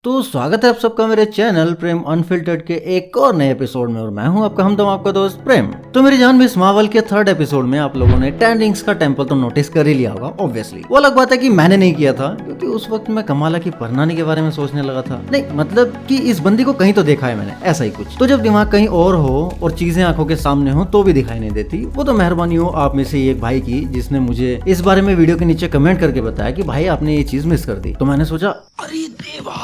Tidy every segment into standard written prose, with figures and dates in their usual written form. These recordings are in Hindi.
तो स्वागत है आप सबका मेरे चैनल प्रेम अनफिल्टर्ड के एक और नए एपिसोड में और मैं हूं आपका हमदम आपका दोस्त प्रेम। तो मेरी जान मिस मार्वल के थर्ड एपिसोड में आप लोगों ने 10 रिंग्स का टेंपल तो नोटिस कर ही लिया होगा ऑब्वियसली। वो अलग बात है कि मैंने नहीं किया था क्योंकि उस वक्त मैं कमाला की परनानी के बारे में सोचने लगा था। नहीं मतलब कि इस बंदी को कहीं तो देखा है मैंने, ऐसा ही कुछ। तो जब दिमाग कहीं और हो और चीजें आंखों के सामने हो तो भी दिखाई नहीं देती। वो तो मेहरबानी हो आप में से एक भाई की जिसने मुझे इस बारे में वीडियो के नीचे कमेंट करके बताया कि भाई आपने ये चीज मिस कर दी। तो मैंने सोचा अरे देवा,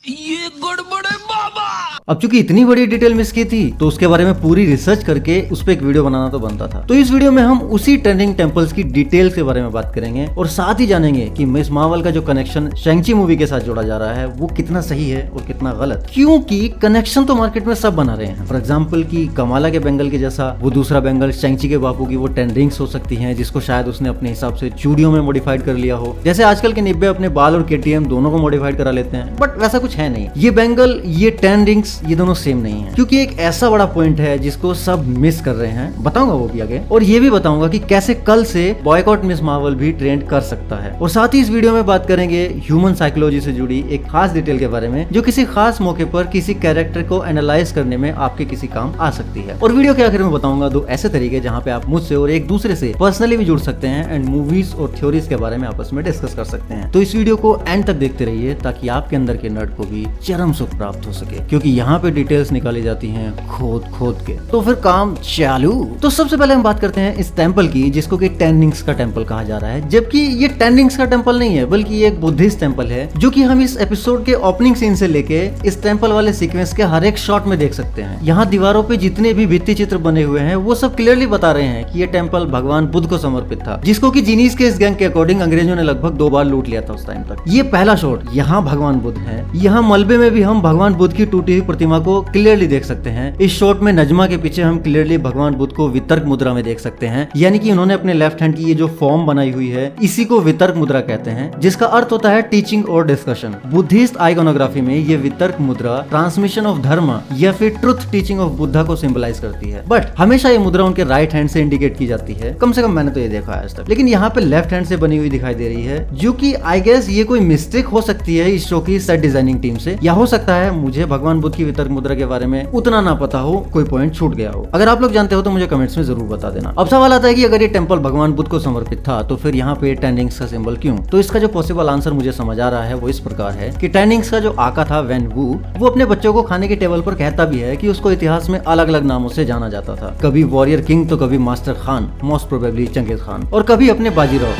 ये गड़बड़ है बाबा। अब चूंकि इतनी बड़ी डिटेल मिस की थी तो उसके बारे में पूरी रिसर्च करके उस पर एक वीडियो बनाना तो बनता था। तो इस वीडियो में हम उसी ट्रेंडिंग टेंपल्स की डिटेल्स के बारे में बात करेंगे और साथ ही जानेंगे कि मिस मार्वल का जो कनेक्शन शैंग-ची मूवी के साथ जोड़ा जा रहा है वो कितना सही है और कितना गलत। क्योंकि कनेक्शन तो मार्केट में सब बना रहे हैं। फॉर एग्जाम्पल की कमाला के बेंगल के जैसा वो दूसरा बेंगल शैंग-ची के बापू की वो 10 रिंग्स हो सकती है जिसको शायद उसने अपने हिसाब से चूड़ियों में मॉडिफाइड कर लिया हो। जैसे आजकल के निब्बे अपने बाल और KTM दोनों को मॉडिफाइड करा लेते हैं, बट वैसा कुछ है नहीं। ये बेंगल ये 10 रिंग्स ये दोनों सेम नहीं है क्योंकि एक ऐसा बड़ा पॉइंट है जिसको सब मिस कर रहे हैं। बताऊंगा वो भी आगे, और ये भी बताऊंगा कि कैसे कल से बॉयकॉट मिस मार्वल भी ट्रेंड कर सकता है। और साथ ही इस वीडियो में बात करेंगे ह्यूमन साइकोलॉजी से जुड़ी एक खास डिटेल के बारे में जो किसी खास मौके पर किसी कैरेक्टर को एनालाइज करने में आपके किसी काम आ सकती है। और वीडियो के आखिर में बताऊंगा 2 ऐसे तरीके जहां पे आप मुझसे और एक दूसरे से पर्सनली भी जुड़ सकते हैं एंड मूवीज और थ्योरीज के बारे में आपस में डिस्कस कर सकते हैं। तो इस वीडियो को एंड तक देखते रहिए ताकि आपके अंदर के नर्ड को भी चरम सुख प्राप्त हो सके, क्योंकि यहाँ पे डिटेल्स निकाली जाती हैं खोद खोद के। तो फिर काम चालू। तो सबसे पहले हम बात करते हैं इस टेंपल की जिसको कि 10 रिंग्स का टेंपल कहा जा रहा है, जबकि ये 10 रिंग्स का टेंपल नहीं है बल्कि ये एक बुद्धिस्ट टेंपल है जो कि हम इस एपिसोड के ओपनिंग सीन से लेके इस टेंपल वाले सीक्वेंस के हर एक शॉट में देख सकते हैं। यहाँ दीवारों पे जितने भी भित्ति चित्र बने हुए हैं वो सब क्लियरली बता रहे हैं कि ये टेंपल भगवान बुद्ध को समर्पित था, जिसको कि जीनीस के इस गैंग के अकॉर्डिंग अंग्रेजों ने लगभग 2 बार लूट लिया था उस टाइम तक। ये पहला शॉट, यहाँ भगवान बुद्ध है। यहाँ मलबे में भी हम भगवान बुद्ध की टूटी हुई प्रतिमा को क्लियरली देख सकते हैं। इस शॉट में नजमा के पीछे हम क्लियरली भगवान बुद्ध को वितर्क मुद्रा में देख सकते हैं, यानी कि उन्होंने अपने लेफ्ट हैंड की ये जो फॉर्म बनाई हुई है इसी को वितर्क मुद्रा कहते हैं, जिसका अर्थ होता है टीचिंग और डिस्कशन। बुद्धिस्ट आइकोनोग्राफी में ये वितर्क मुद्रा ट्रांसमिशन ऑफ धर्म या फिर ट्रुथ टीचिंग ऑफ बुद्धा को सिंबलाइज करती है। बट हमेशा ये मुद्रा उनके राइट हैंड से इंडिकेट की जाती है, कम से कम मैंने तो ये देखा है आज तक। लेकिन यहाँ पे लेफ्ट हैंड से बनी हुई दिखाई दे रही है, जो कि आई गेस ये कोई मिस्टेक हो सकती है इस शो की सेट डिजाइनिंग टीम से, या हो सकता है मुझे भगवान बुद्ध की वितर्क मुद्रा के बारे में उतना ना पता हो, कोई पॉइंट छूट गया हो। अगर आप लोग जानते हो तो मुझे कमेंट्स में जरूर बता देना। अब सवाल आता है कि अगर ये टेंपल भगवान बुद्ध को समर्पित था तो फिर यहाँ पे 10 रिंग्स का सिंबल क्यों? तो इसका जो पॉसिबल आंसर मुझे समझ आ रहा है वो इस प्रकार है कि 10 रिंग्स का जो आका था वैन वू, वो अपने बच्चों को खाने के टेबल पर कहता भी है कि उसको इतिहास में अलग अलग नामों से जाना जाता था। कभी वॉरियर किंग तो कभी master Khan, most probably Genghis Khan, और कभी अपने बाजीराव।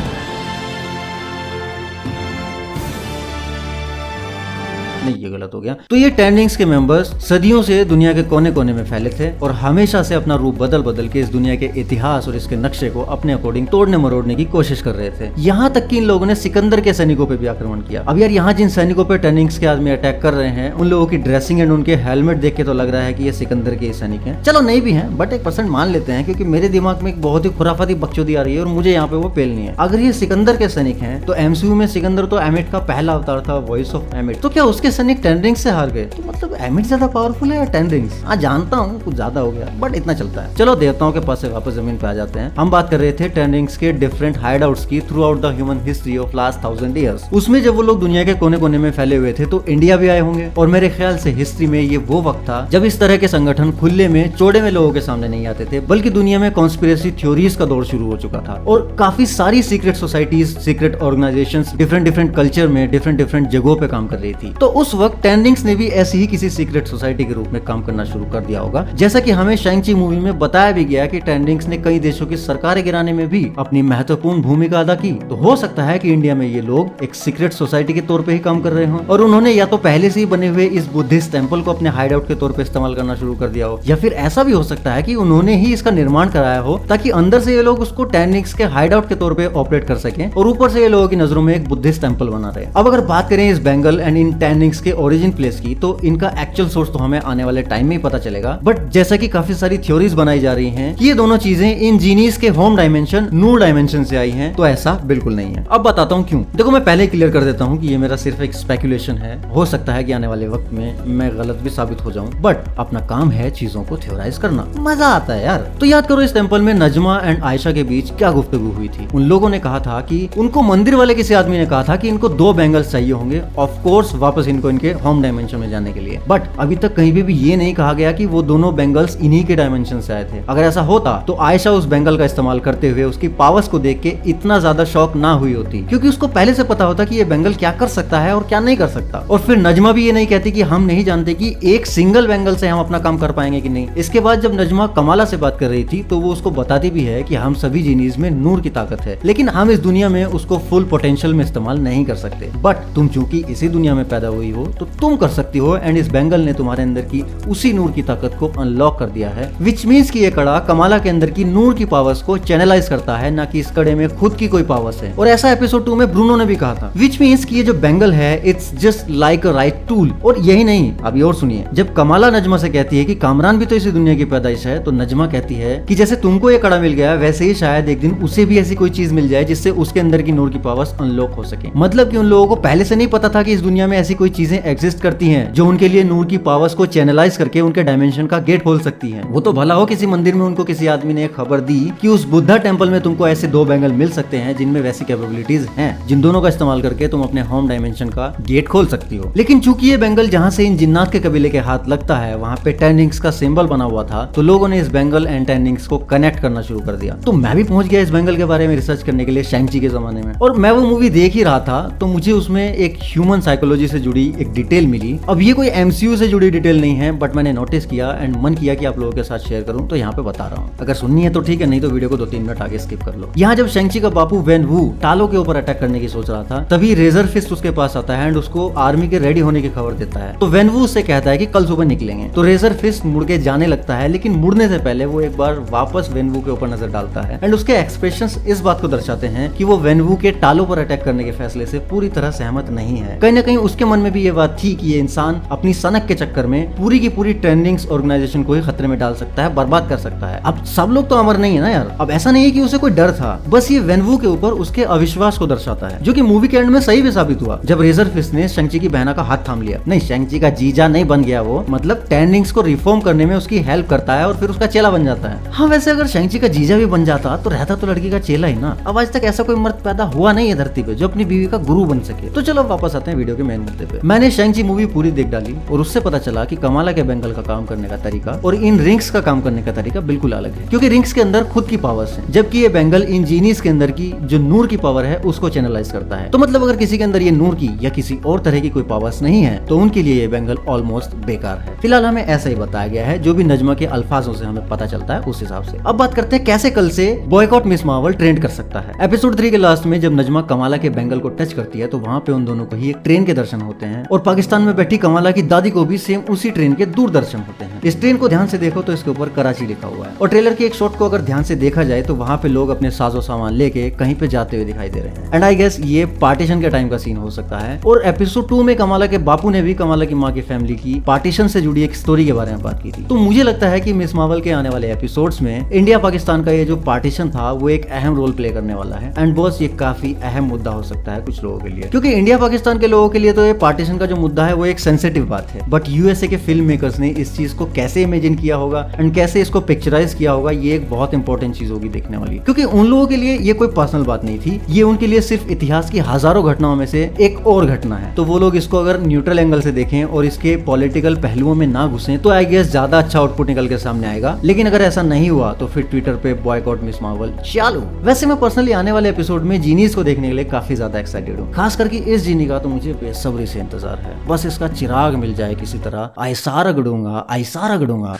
नहीं ये गलत हो गया। तो ये 10 रिंग्स के मेंबर्स सदियों से दुनिया के कोने कोने में फैले थे और हमेशा से अपना रूप बदल बदल के इस दुनिया के इतिहास और इसके नक्शे को अपने अकॉर्डिंग तोड़ने मरोड़ने की कोशिश कर रहे थे। यहाँ तक कि इन लोगों ने सिकंदर के सैनिकों पे भी आक्रमण किया। अब यार यहाँ जिन सैनिकों पे 10 रिंग्स के आदमी अटैक कर रहे हैं उन लोगों की ड्रेसिंग एंड उनके हेलमेट देख के तो लग रहा है कि ये सिकंदर के सैनिक हैं। चलो नहीं भी हैं बट 1% मान लेते हैं, क्योंकि मेरे दिमाग में एक बहुत ही खुराफाती बकचोदी आ रही है और मुझे यहाँ पे वो पेलनी है। अगर ये सिकंदर के सैनिक हैं तो MCU में सिकंदर तो एमिट का पहला अवतार था, वॉइस ऑफ एमिट। तो क्या उसके सैनिक 10 रिंग्स से हार गए? तो मतलब एमिट ज्यादा पावरफुल है या 10 रिंग्स? हाँ जानता हूँ कुछ ज्यादा हो गया बट इतना चलता है। चलो देवताओं के पास से वापस जमीन पे आ जाते हैं। हम बात कर रहे थे 10 रिंग्स के डिफरेंट हाइडआउट्स की through out the human history of last 1000 years. उसमें जब वो लोग दुनिया के कोने कोने में फैले हुए थे तो इंडिया भी आए होंगे, और मेरे ख्याल से हिस्ट्री में ये वो वक्त था जब इस तरह के संगठन खुले में चौड़े में लोगों के सामने नहीं आते थे, बल्कि दुनिया में कॉन्स्पिरेसी थ्योरीज का दौर शुरू हो चुका था और काफी सारी secret societies, secret organisations different culture में डिफरेंट जगहों पे काम कर रही थी। तो उस वक्त 10 रिंग्स ने भी ऐसी ही किसी सीक्रेट सोसाइटी के रूप में काम करना शुरू कर दिया होगा। जैसा कि हमें शैंग-ची मूवी में बताया भी गया कि 10 रिंग्स ने कई देशों की सरकारें गिराने में भी अपनी महत्वपूर्ण भूमिका अदा की। तो हो सकता है कि इंडिया में ये लोग एक सीक्रेट सोसाइटी के तौर पे ही काम कर रहे हों और उन्होंने या तो पहले से ही बने हुए इस बुद्धिस्ट टेंपल को अपने हाइड आउट के तौर पे इस्तेमाल करना शुरू कर दिया हो, या फिर ऐसा भी हो सकता है कि उन्होंने ही इसका निर्माण कराया हो ताकि अंदर से ये लोग उसको 10 रिंग्स के हाइड आउट के तौर पे ऑपरेट कर सकें और ऊपर से ये लोगों की नजरों में एक बुद्धिस्ट टेंपल बना रहे। अब अगर बात करें इस Bengal and in 10 rings rings के ओरिजिन प्लेस की, तो इनका एक्चुअल सोर्स तो हमें आने वाले टाइम में ही पता चलेगा। बट जैसा कि काफी सारी थ्योरीज बनाई जा रही हैं कि ये दोनों चीजें इन जीनीज के होम डायमेंशन नूर डायमेंशन से आई हैं, तो ऐसा बिल्कुल नहीं है। अब बताता हूँ क्यों। देखो, मैं पहले क्लियर कर देता हूँ कि ये मेरा सिर्फ एक स्पेकुलेशन है। हो सकता है कि आने वाले वक्त में मैं गलत भी साबित हो जाऊं, बट अपना काम है चीजों को थ्योराइज करना, मजा आता है यार। तो याद करो, इस टेंपल में नजमा एंड आयशा के बीच क्या गुफ्तगू हुई थी। उन लोगों ने कहा था कि उनको मंदिर वाले किसी आदमी ने कहा था कि इनको 2 बैंगल्स चाहिए होंगे, ऑफ कोर्स वापस इनको इनके होम डायमेंशन में जाने के लिए। बट अभी तक कहीं पे भी ये नहीं कहा गया कि वो दोनों बैंगल्स इन्हीं के डायमेंशन से आए थे। अगर ऐसा होता तो आयशा उस बैंगल का इस्तेमाल करते हुए उसकी पावर्स को देख के इतना ज्यादा शॉक ना हुई होती, क्योंकि उसको पहले से पता होता कि ये बैंगल क्या कर सकता है और क्या नहीं कर सकता। और फिर नजमा भी ये नहीं कहती कि हम नहीं जानते कि एक सिंगल बैंगल से हम अपना काम कर पाएंगे कि नहीं। इसके बाद जब नजमा कमाला से बात कर रही थी तो वो उसको बताती भी है कि हम सभी जीनीज में नूर की ताकत है, लेकिन हम इस दुनिया में उसको फुल पोटेंशियल में इस्तेमाल नहीं कर सकते। बट तुम चूंकि इसी दुनिया में पैदा हुई हो तो तुम कर सकती हो, एंड इस बैंगल ने तुम्हारे अंदर की उसी नूर की ताकत को अनलॉक कर दिया है, विच मीन्स कि ये कड़ा कमाला के अंदर की नूर की पावर्स को चैनलाइज करता है, ना कि इस कड़े में खुद की कोई पावर्स है। और ऐसा एपिसोड 2 में ब्रूनो ने भी कहा था, विच मीन्स कि ये जो बैंगल है it's just like a right tool. और यही नहीं, अभी और सुनिए। जब कमाला नजमा से कहती है कि कामरान भी तो इसी दुनिया की पैदाइश है, तो नजमा कहती है कि जैसे तुमको ये कड़ा मिल गया वैसे ही शायद एक दिन उसे भी ऐसी कोई चीज मिल जाए जिससे उसके अंदर की नूर की पावर्स अनलॉक हो सके। मतलब कि उन लोगों को पहले से नहीं पता था कि इस दुनिया में ऐसी कोई चीजें एग्जिस्ट करती हैं जो उनके लिए नूर की पावर्स को चैनलाइज करके उनके डायमेंशन का गेट खोल सकती हैं। वो तो भला हो किसी मंदिर में उनको किसी आदमी ने खबर दी कि उस बुद्धा टेंपल में तुमको ऐसे 2 बैंगल मिल सकते हैं जिनमें वैसी कैपेबिलिटीज हैं, जिन दोनों का इस्तेमाल करके तुम अपने होम डायमेंशन का गेट खोल सकती हो। लेकिन चूंकि ये बैंगल जहाँ से इन जिन्नात के कबीले के हाथ लगता है वहाँ पे 10 रिंग्स का सिंबल बना हुआ था, तो लोगों ने इस बैंगल एंड 10 रिंग्स को कनेक्ट करना शुरू कर दिया। तो मैं भी पहुंच गया इस बैंगल के बारे में रिसर्च करने के लिए शैंग-ची के जमाने में, और मैं वो मूवी देख ही रहा था तो मुझे उसमें एक ह्यूमन साइकोलॉजी से जुड़ी एक डिटेल मिली। अब ये कोई MCU से जुड़ी डिटेल नहीं है, बट मैंने नोटिस किया एंड मन किया कि आप लोगों के साथ शेयर करूं, तो यहाँ पे बता रहा हूँ। अगर सुननी है तो ठीक है, नहीं तो वीडियो को 2-3 मिनट आगे स्किप कर लो। यहाँ जब शैंग-ची का बापू वेन वू टालो के ऊपर अटैक करने की सोच रहा था, तभी रेजर फिस्ट उसके पास आता है एंड उसको आर्मी के रेडी होने की खबर देता है। तो वेन वू उससे कहता है कि कल सुबह निकलेंगे। तो रेजर फिस्ट मुड़ के जाने लगता है, लेकिन मुड़ने से पहले वो एक बार वापस वेन वू के ऊपर नजर डालता है एंड उसके एक्सप्रेशंस इस बात को दर्शाते हैं कि वो वेन वू के टालो पर अटैक करने के फैसले से पूरी तरह सहमत नहीं है। कहीं ना कहीं उसके मन में भी ये बात थी कि ये इंसान अपनी सनक के चक्कर में पूरी की पूरी ट्रेंडिंग्स ऑर्गेनाइजेशन को ही खतरे में डाल सकता है, बर्बाद कर सकता है। अब सब लोग तो अमर नहीं है ना यार। अब ऐसा नहीं है कि उसे कोई डर था, बस ये वेन वू के ऊपर उसके अविश्वास को दर्शाता है, जो कि मूवी के एंड में सही भी साबित हुआ जब रेजर फिस्ट ने शैंग-ची की बहना का हाथ थाम लिया। नहीं, शैंग-ची का जीजा नहीं बन गया वो, मतलब 10 रिंग्स को रिफॉर्म करने में उसकी हेल्प करता है और फिर उसका चेला बन जाता है। हाँ, वैसे अगर शैंग-ची का जीजा भी बन जाता तो रहता तो लड़की का चेला ही ना। अब आज तक ऐसा कोई मर्द पैदा हुआ नहीं है धरती पे जो अपनी बीवी का गुरु बन सके। तो चलो वापस आते हैं वीडियो के मेन मुद्दे पे। मैंने शैंग-ची मूवी पूरी देख डाली और उससे पता चला कि कमाला के बैंगल का काम करने का तरीका और इन रिंग्स का काम करने का तरीका बिल्कुल अलग है, क्योंकि रिंग्स के अंदर खुद की पावर्स हैं, जबकि ये बैंगल इन जीनीज के अंदर की जो नूर की पावर है उसको चैनलाइज करता है। तो मतलब अगर किसी के अंदर ये नूर की या किसी और तरह की कोई पावर्स नहीं है तो उनके लिए ये बैंगल ऑलमोस्ट बेकार है। फिलहाल हमें ऐसा ही बताया गया है, जो भी नजमा के अल्फाजों से हमें पता चलता है उस हिसाब से। अब बात करते हैं कैसे कल से बॉयकॉट मिस मार्वल ट्रेंड कर सकता है। एपिसोड 3 के लास्ट में जब नजमा कमाला के बैंगल को टच करती है तो वहाँ पे उन दोनों को ही एक ट्रेन के दर्शन होते हैं और पाकिस्तान में बैठी कमाला की दादी को भी सेम उसी ट्रेन के दूरदर्शन होते हैं। इस ट्रेन को ध्यान से देखो तो इसके ऊपर कराची लिखा हुआ है और ट्रेलर के एक शॉट को अगर ध्यान से देखा जाए तो वहाँ पे लोग अपने साजो सामान लेके कहीं पे जाते हुए दिखाई दे रहे हैं। एंड आई गेस ये पार्टीशन के टाइम का सीन हो सकता है। और एपिसोड 2 में कमाला के बापू ने भी कमाला की माँ की फैमिली की पार्टीशन से जुड़ी एक स्टोरी के बारे में बात की थी। तो मुझे लगता है कि मिस मार्वल के आने वाले एपिसोड्स में इंडिया पाकिस्तान का ये जो पार्टीशन था वो एक अहम रोल प्ले करने वाला है। एंड बॉस, ये काफी अहम मुद्दा हो सकता है कुछ लोगों के लिए, क्योंकि इंडिया पाकिस्तान के लोगों के लिए तो ये पार्टीशन का जो मुद्दा है वो एक सेंसिटिव बात है। बट यूएसए के फिल्म मेकर्स ने इस चीज को कैसे इमेजिन किया होगा एंड कैसे इसको पिक्चराइज किया होगा, ये एक बहुत इंपॉर्टेंट चीज होगी देखने वाली, क्योंकि उन लोगों के लिए ये कोई पर्सनल बात नहीं थी, ये उनके लिए सिर्फ इतिहास की हजारों घटनाओं में से एक और घटना है। तो वो लोग इसको अगर न्यूट्रल एंगल से देखें और इसके पॉलिटिकल पहलुओं में ना घुसें तो आई गेस ज्यादा अच्छा आउटपुट निकल के सामने आएगा। लेकिन अगर ऐसा नहीं हुआ तो फिर ट्विटर पे बॉयकॉट मिस मार्वल चालू। वैसे मैं पर्सनली आने वाले एपिसोड में जीनीज को देखने के लिए काफी ज्यादा एक्साइटेड हूँ, खास करके इस जीनी का तो मुझे बेसब्री से इंतजार है। बस इसका चिराग मिल जाए किसी तरह, ऐसा रगड़ूंगा।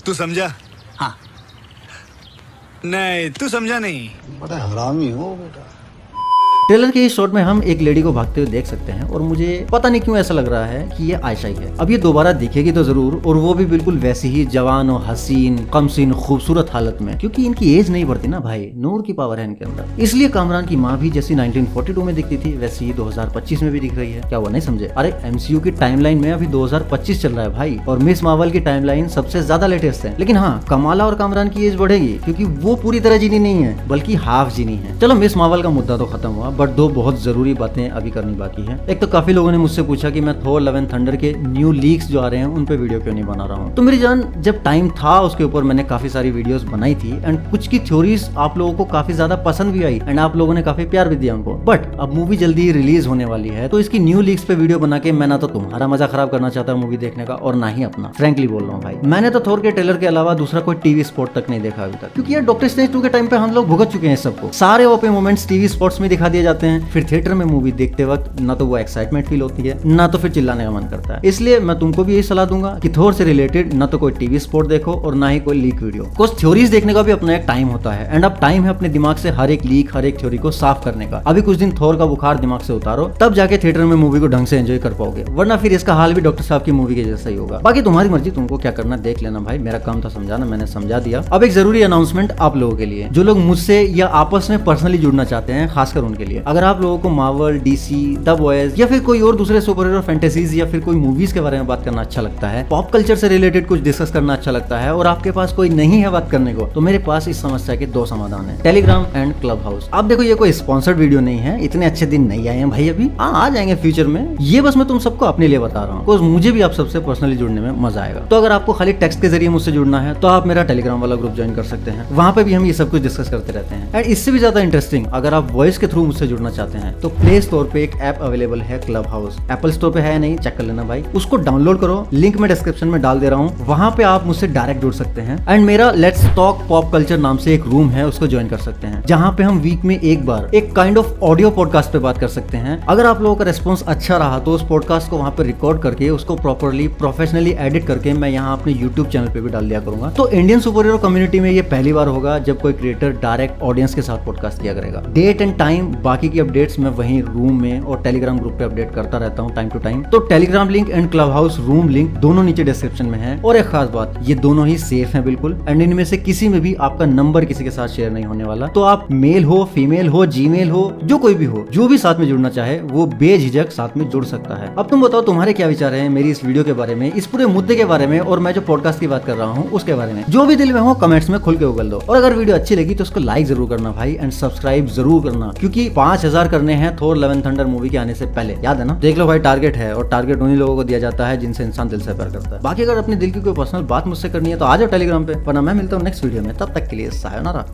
तू समझा? हाँ। नहीं, तू समझा नहीं। बड़ा हरामी हो बेटा। ट्रेलर के इस शॉट में हम एक लेडी को भागते हुए देख सकते हैं और मुझे पता नहीं क्यों ऐसा लग रहा है कि ये आयशा ही है। अब ये दोबारा दिखेगी तो जरूर, और वो भी बिल्कुल वैसी ही जवान और हसीन कमसीन खूबसूरत हालत में, क्योंकि इनकी एज नहीं बढ़ती ना भाई, नूर की पावर है इनके अंदर। इसलिए कामरान की माँ भी जैसी 1942 में दिखती थी वैसी ही 2025 में भी दिख रही है। क्या वो नहीं समझे? अरे MCU की टाइमलाइन में अभी 2025 चल रहा है भाई, और मिस मार्वल की टाइमलाइन सबसे ज्यादा लेटेस्ट है। लेकिन हाँ, कमाला और कामरान की एज बढ़ेगी क्योंकि वो पूरी तरह जीनी नहीं है बल्कि हाफ जीनी है। चलो मिस मार्वल का मुद्दा तो खत्म हुआ, बट दो बहुत जरूरी बातें अभी करनी बाकी है। एक तो काफी लोगों ने मुझसे पूछा कि मैं थोर लव एंड थंडर के न्यू लीक्स जो आ रहे हैं उन पे वीडियो क्यों नहीं बना रहा हूँ। तो मेरी जान, जब टाइम था उसके ऊपर मैंने काफी सारी वीडियोस बनाई थी एंड कुछ की थ्योरीज आप लोगों को काफी ज्यादा पसंद भी आई एंड आप लोगों ने काफी प्यार भी दिया उनको। बट अब मूवी जल्दी रिलीज होने वाली है तो इसकी न्यू लीक्स पे वीडियो बना के मैं ना तो तुम्हारा मजा खराब करना चाहता हूँ मूवी देखने का और ना ही अपना। फ्रैंकली बोल रहा हूँ भाई, मैंने तो थोर के ट्रेलर के अलावा दूसरा कोई टीवी स्पॉट तक नहीं देखा अभी तक, क्योंकि यार डॉक्टर स्ट्रेंज 2 के टाइम पे हम लोग भुगत चुके हैं सबको। सारे ओपे मोमेंट्स टीवी स्पॉट्स में दिखा दिए जाते हैं, फिर थिएटर में मूवी देखते वक्त ना तो वो एक्साइटमेंट फील होती है ना तो फिर चिल्लाने का मन करता है। इसलिए मैं तुमको भी यही सलाह दूंगा कि थोर से रिलेटेड ना तो कोई टीवी स्पॉट देखो और ना ही कोई लीक वीडियो। कुछ थ्योरीज देखने का भी अपना एक टाइम होता है एंड अब टाइम है अपने दिमाग से हर एक लीक हर एक थ्योरी को साफ करने का। अभी कुछ दिन थोर का बुखार दिमाग से उतारो, तब जाके थिएटर में मूवी को ढंग से एंजॉय कर पाओगे, वरना फिर इसका हाल भी डॉक्टर साहब की मूवी के जैसा ही होगा। बाकी तुम्हारी मर्जी, तुमको क्या करना देख लेना भाई, मेरा काम था समझाना, मैंने समझा दिया। अब एक जरूरी अनाउंसमेंट आप लोगों के लिए, जो लोग मुझसे या आपस में पर्सनली जुड़ना चाहते हैं, खासकर उनके लिए। अगर आप लोगों को मार्वल, DC, द बॉयज या फिर कोई और दूसरे सुपर हीरो फैंटेसीज या फिर कोई मूवीज के बारे में बात करना अच्छा लगता है, पॉप कल्चर से रिलेटेड कुछ डिस्कस करना अच्छा लगता है और आपके पास कोई नहीं है बात करने को, तो मेरे पास इस समस्या के 2 समाधान है, टेलीग्राम एंड क्लब हाउस। आप देखो, ये कोई स्पॉन्सर्ड वीडियो नहीं है, इतने अच्छे दिन नहीं आए हैं भाई अभी, आ जाएंगे फ्यूचर में। ये बस मैं तुम सबको अपने लिए बता रहा हूँ, बिकॉज मुझे भी आप सबसे पर्सनली जुड़ने में मजा आएगा। तो अगर आपको खाली टेक्स्ट के जरिए मुझसे जुड़ना है तो आप मेरा टेलीग्राम वाला ग्रुप ज्वाइन कर सकते हैं, वहां पे भी हम ये सब कुछ डिस्कस करते रहते हैं। एंड इससे भी ज्यादा इंटरेस्टिंग, अगर आप वॉइस के थ्रू मुझसे जुड़ना चाहते हैं तो प्ले स्टोर पे एक ऐप अवेलेबल है, क्लब हाउस। एप्पल स्टोर पे है या नहीं चेक कर लेना भाई, उसको डाउनलोड करो, लिंक मैं डिस्क्रिप्शन में डाल दे रहा हूँ, वहां पे आप मुझसे डायरेक्ट जुड़ सकते हैं। एंड मेरा लेट्स टॉक पॉप कल्चर नाम से एक रूम है, उसको ज्वाइन कर सकते हैं, जहां पे हम वीक में एक बार एक काइंड ऑफ ऑडियो पॉडकास्ट पे बात कर सकते हैं। अगर आप लोगों का रेस्पॉन्स अच्छा रहा तो उस पॉडकास्ट को वहां पे रिकॉर्ड करके उसको प्रॉपर्ली प्रोफेशनली एडिट करके मैं यहाँ अपने यूट्यूब चैनल पे भी डाल दिया करूंगा। तो इंडियन सुपर हीरो कम्युनिटी में ये पहली बार होगा जब कोई क्रिएटर डायरेक्ट ऑडियंस के साथ पॉडकास्ट किया करेगा। डेट एंड टाइम, बाकी की अपडेट्स मैं वहीं रूम में और टेलीग्राम ग्रुप पे अपडेट करता रहता हूँ टाइम टू टाइम। तो Telegram link and club house room link दोनों नीचे डिस्क्रिप्शन में है। और एक खास बात, ये दोनों ही सेफ हैं बिल्कुल, एंड इनमें से किसी में भी आपका नंबर किसी के साथ शेयर नहीं होने वाला। तो आप मेल हो, फीमेल हो, जीमेल हो, जो कोई भी हो, जो भी साथ में जुड़ना चाहे वो बेझिझक साथ में जुड़ सकता है। अब तुम बताओ तुम्हारे क्या विचार हैं मेरी इस वीडियो के बारे में, इस पूरे मुद्दे के बारे में, और मैं जो पॉडकास्ट की बात कर रहा हूँ उसके बारे में। जो भी दिल में हो कमेंट्स में खुल के उगल दो। और अगर वीडियो अच्छी लगी तो उसको लाइक जरूर करना भाई, एंड सब्सक्राइब जरूर करना, क्योंकि 5000 करने हैं थोर लव एंड थंडर मूवी के आने से पहले, याद है ना। देख लो भाई, टारगेट है, और टारगेट उन्हीं लोगों को दिया जाता है जिनसे इंसान दिल से प्यार करता है। बाकी अगर अपने दिल की कोई पर्सनल बात मुझसे करनी है तो आ जाओ टेलीग्राम पे, वरना मैं मिलता हूँ नेक्स्ट वीडियो में। तब तक के लिए सायोनारा।